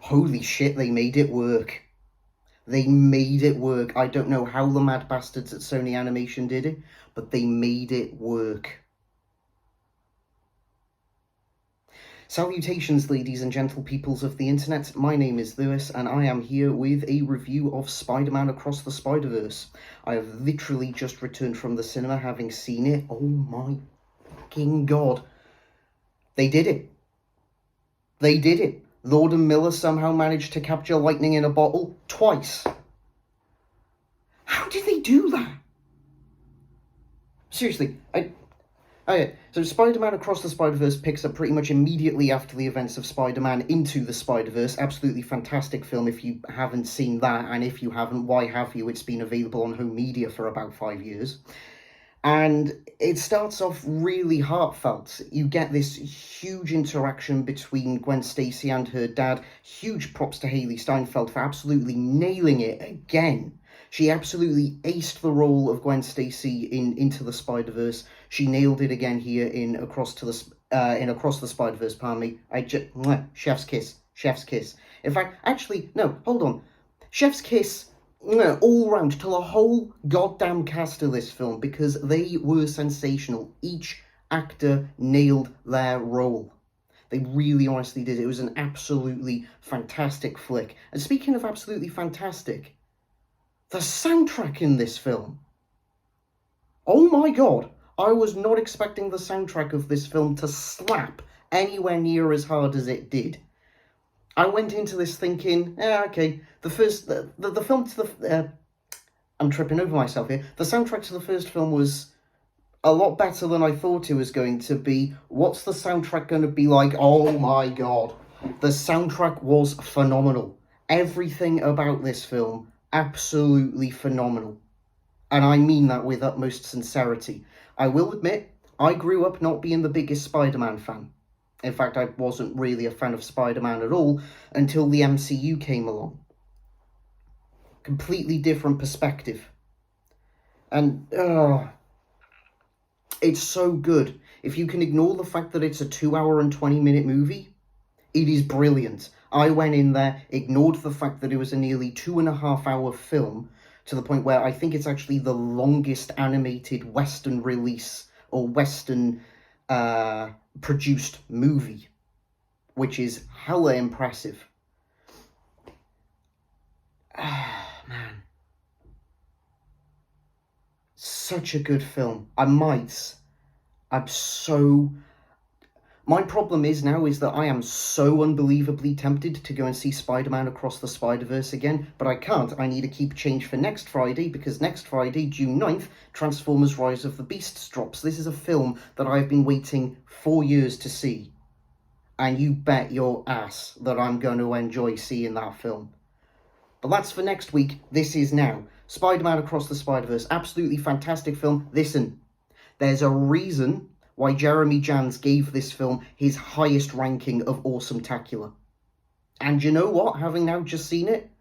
Holy shit, they made it work. They made it work. I don't know how the mad bastards at Sony Animation did it, but they made it work. Salutations, ladies and gentle peoples of the internet. My name is Lewis, and I am here with a review of Spider-Man Across the Spider-Verse. I have literally just returned from the cinema having seen it. Oh my fucking god. They did it. They did it. Lord and Miller somehow managed to capture lightning in a bottle twice. How did they do that? Seriously, so Spider-Man Across the Spider-Verse picks up pretty much immediately after the events of Spider-Man Into the Spider-Verse. Absolutely fantastic film if you haven't seen that, and if you haven't, why have you? It's been available on home media for about 5 years. And it starts off really heartfelt. You get this huge interaction between Gwen Stacy and her dad. Huge props to Hailee Steinfeld for absolutely nailing it again. She absolutely aced the role of Gwen Stacy in Into the Spider-Verse. She nailed it again here in Across the Spider-Verse. Pardon me. Chef's kiss. Chef's kiss. In fact, actually, no. Hold on. Chef's kiss. All round to the whole goddamn cast of this film, because they were sensational. Each actor nailed their role. They really honestly did. It was an absolutely fantastic flick. And speaking of absolutely fantastic, the soundtrack in this film. Oh my god, I was not expecting the soundtrack of this film to slap anywhere near as hard as it did. I went into this thinking, okay, the film to the... I'm tripping over myself here. The soundtrack to the first film was a lot better than I thought it was going to be. What's the soundtrack going to be like? Oh my god. The soundtrack was phenomenal. Everything about this film, absolutely phenomenal. And I mean that with utmost sincerity. I will admit, I grew up not being the biggest Spider-Man fan. In fact, I wasn't really a fan of Spider-Man at all until the MCU came along. Completely different perspective. And, it's so good. If you can ignore the fact that it's a 2-hour and 20-minute movie, it is brilliant. I went in there, ignored the fact that it was a nearly 2.5-hour film, to the point where I think it's actually the longest animated Western release, or Western produced movie, which is hella impressive. Man. Such a good film. My problem is that I am so unbelievably tempted to go and see Spider-Man Across the Spider-Verse again, but I can't. I need to keep change for next Friday, because next Friday, June 9th, Transformers Rise of the Beasts drops. This is a film that I've been waiting 4 years to see. And you bet your ass that I'm going to enjoy seeing that film. But that's for next week. This is now. Spider-Man Across the Spider-Verse. Absolutely fantastic film. Listen, there's a reason why Jeremy Jahns gave this film his highest ranking of awesome-tacular. And you know what? Having now just seen it,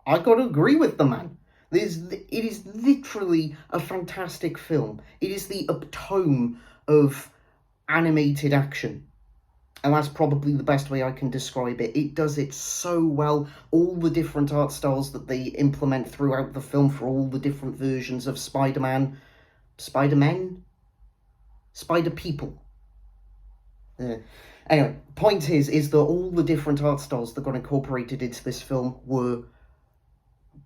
I got to agree with the man. It is literally a fantastic film. It is the epitome of animated action. And that's probably the best way I can describe it. It does it so well. All the different art styles that they implement throughout the film for all the different versions of Spider-Man. Spider-Men? Spider-People. Anyway, point is that all the different art styles that got incorporated into this film were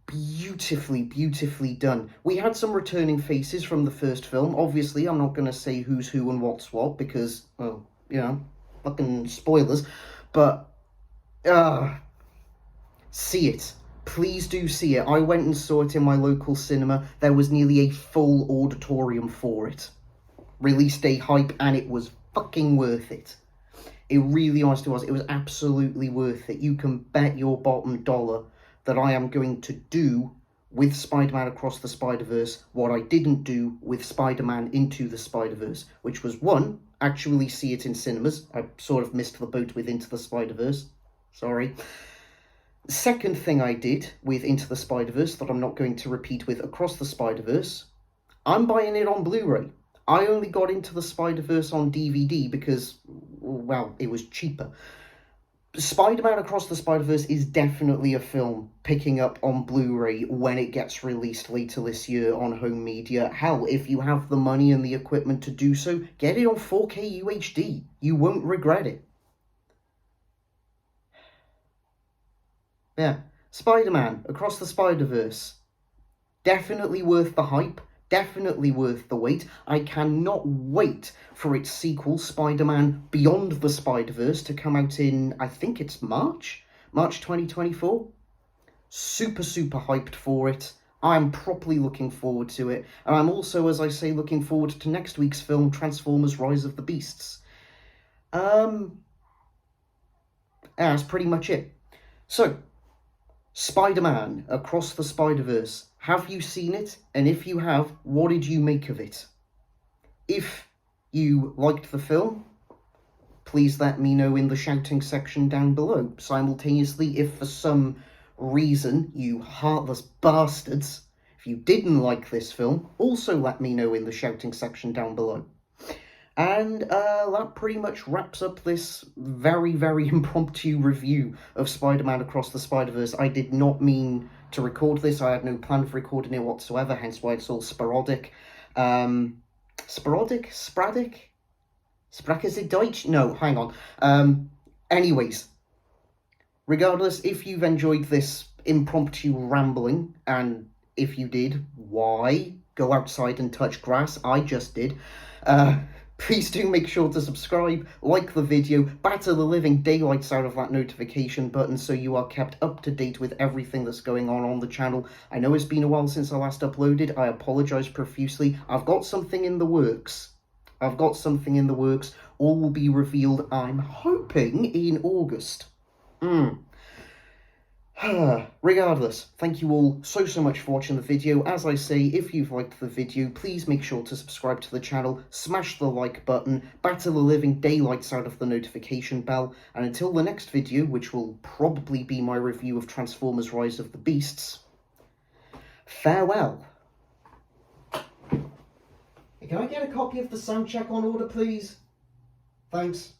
beautifully done. We had some returning faces from the first film. Obviously, I'm not going to say who's who and what's what, because, well, you know, fucking spoilers. But, see it. Please do see it. I went and saw it in my local cinema. There was nearly a full auditorium for it. Release day hype, and it was fucking worth it. It really honestly was. It was absolutely worth it. You can bet your bottom dollar that I am going to do with Spider-Man Across the Spider-Verse what I didn't do with Spider-Man Into the Spider-Verse, which was, one, actually see it in cinemas. I sort of missed the boat with Into the Spider-Verse. Sorry. Second thing I did with Into the Spider-Verse that I'm not going to repeat with Across the Spider-Verse, I'm buying it on Blu-ray. I only got Into the Spider-Verse on DVD because, well, it was cheaper. Spider-Man Across the Spider-Verse is definitely a film picking up on Blu-ray when it gets released later this year on home media. Hell, if you have the money and the equipment to do so, get it on 4K UHD. You won't regret it. Yeah, Spider-Man Across the Spider-Verse. Definitely worth the hype, definitely worth the wait. I cannot wait for its sequel, Spider-Man Beyond the Spider-Verse, to come out in, I think it's March 2024. Super, super hyped for it. I'm properly looking forward to it. And I'm also, as I say, looking forward to next week's film, Transformers Rise of the Beasts. That's pretty much it. So, Spider-Man Across the Spider-Verse. Have you seen it? And if you have, what did you make of it? If you liked the film, please let me know in the shouting section down below. Simultaneously, if for some reason, you heartless bastards, if you didn't like this film, also let me know in the shouting section down below. And that pretty much wraps up this very, very impromptu review of Spider-Man Across the Spider-Verse. I did not mean to record this. I had no plan for recording it whatsoever, hence why it's all sporadic. Sporadic? Spradic? Sprachese Deutsch? No, hang on. Anyways, regardless, if you've enjoyed this impromptu rambling, and if you did, why? Go outside and touch grass. I just did. Please do make sure to subscribe, like the video, batter the living daylights out of that notification button so you are kept up to date with everything that's going on the channel. I know it's been a while since I last uploaded. I apologise profusely. I've got something in the works. All will be revealed, I'm hoping, in August. Regardless, thank you all so much for watching the video. As I say, if you've liked the video, please make sure to subscribe to the channel, smash the like button, batter the living daylights out of the notification bell, and until the next video, which will probably be my review of Transformers Rise of the Beasts, farewell. Can I get a copy of the sound check on order, please? Thanks.